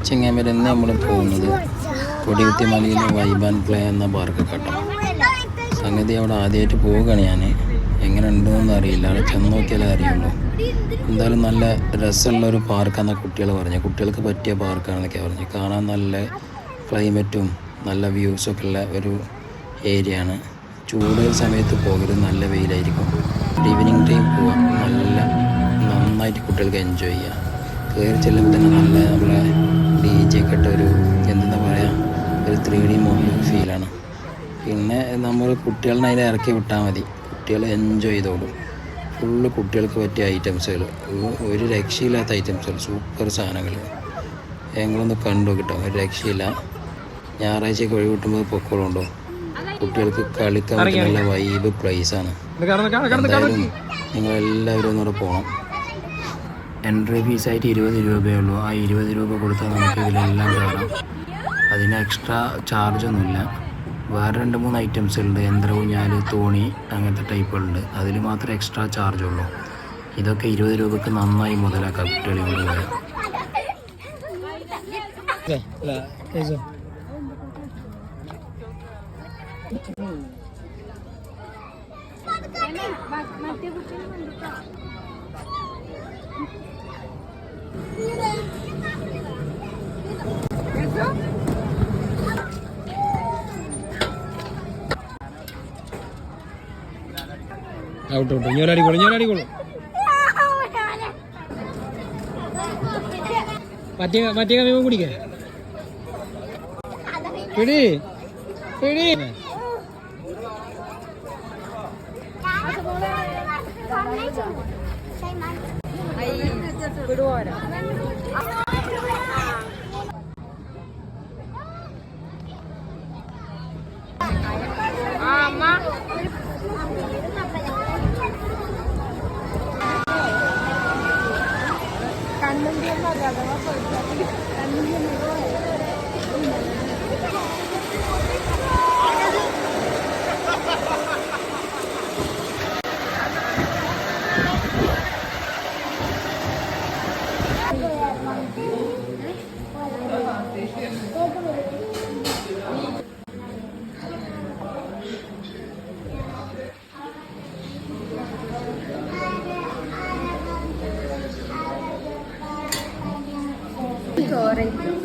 ചെങ്ങാമര ഇന്ന് നമ്മൾ പോകുന്നത് കൊടികുത്തിമലയിലെ വൈബ് ആൻഡ് പ്ലേ എന്ന പാർക്ക് കേട്ടോ. സംഗതി അവിടെ ആദ്യമായിട്ട് പോവുകയാണ് ഞാൻ. എങ്ങനെ ഉണ്ടോയെന്ന് അറിയില്ല, അവിടെ ചെന്ന് നോക്കിയാലേ അറിയുള്ളൂ. എന്തായാലും നല്ല രസമുള്ളൊരു പാർക്കാണെന്നാണ് കുട്ടികൾ പറഞ്ഞു. കുട്ടികൾക്ക് പറ്റിയ പാർക്കാണെന്നൊക്കെ പറഞ്ഞു. കാണാൻ നല്ല ക്ലൈമറ്റും നല്ല വ്യൂസൊക്കെ ഉള്ള ഒരു ഏരിയ ആണ്. ചൂട് സമയത്ത് പോകരുത്, നല്ല വെയിലായിരിക്കും. ഈവനിങ് ടൈം പോവാം, നല്ല നന്നായിട്ട് കുട്ടികൾക്ക് എൻജോയ് ചെയ്യാം. കയറി ചെല്ലുമ്പോൾ തന്നെ നല്ല നമ്മളെ DJ ഒക്കെ ഇട്ട ഒരു എന്താ പറയുക, ഒരു 3D മോഡൽ ഫീലാണ്. പിന്നെ നമ്മൾ കുട്ടികളെ അതിനെ ഇറക്കി വിട്ടാൽ മതി, കുട്ടികൾ എൻജോയ് ചെയ്തോളും. ഫുള്ള് കുട്ടികൾക്ക് പറ്റിയ ഐറ്റംസുകൾ, ഒരു രക്ഷയില്ലാത്ത ഐറ്റംസുകൾ, സൂപ്പർ സാധനങ്ങൾ. ഞങ്ങളൊന്ന് കണ്ടു കിട്ടും, ഒരു രക്ഷയില്ല. ഞായറാഴ്ചയൊക്കെ ഒഴിവ് കിട്ടുമ്പോൾ പൊക്കോളുണ്ടോ. കുട്ടികൾക്ക് കളിക്കാൻ പറ്റുന്ന വൈബ് പ്ലേസാണ്. എന്തായാലും നിങ്ങളെല്ലാവരും ഒന്നുകൂടെ പോകണം. എൻട്രി ഫീസായിട്ട് 20 രൂപയേ ഉള്ളൂ. ആ 20 രൂപ കൊടുത്താൽ നമുക്ക് ഇതിലെല്ലാം കയറാം. അതിന് എക്സ്ട്രാ ചാർജൊന്നുമില്ല. വേറെ 2-3 ഐറ്റംസ് ഉണ്ട്, യന്ത്രഊഞ്ഞാൽ, തോണി, അങ്ങനത്തെ ടൈപ്പുകളുണ്ട്. അതിൽ മാത്രമേ എക്സ്ട്രാ ചാർജുള്ളൂ. ഇതൊക്കെ 20 രൂപയ്ക്ക് നന്നായി മുതലാക്കാം കുട്ടികളെ കൊണ്ട് പോയാൽ. ഔട്ട് ഞാനടിക്കോളൂ. മറ്റേ കമ്മിയും കുടിക്കേ പിടി പിടി. Correcto.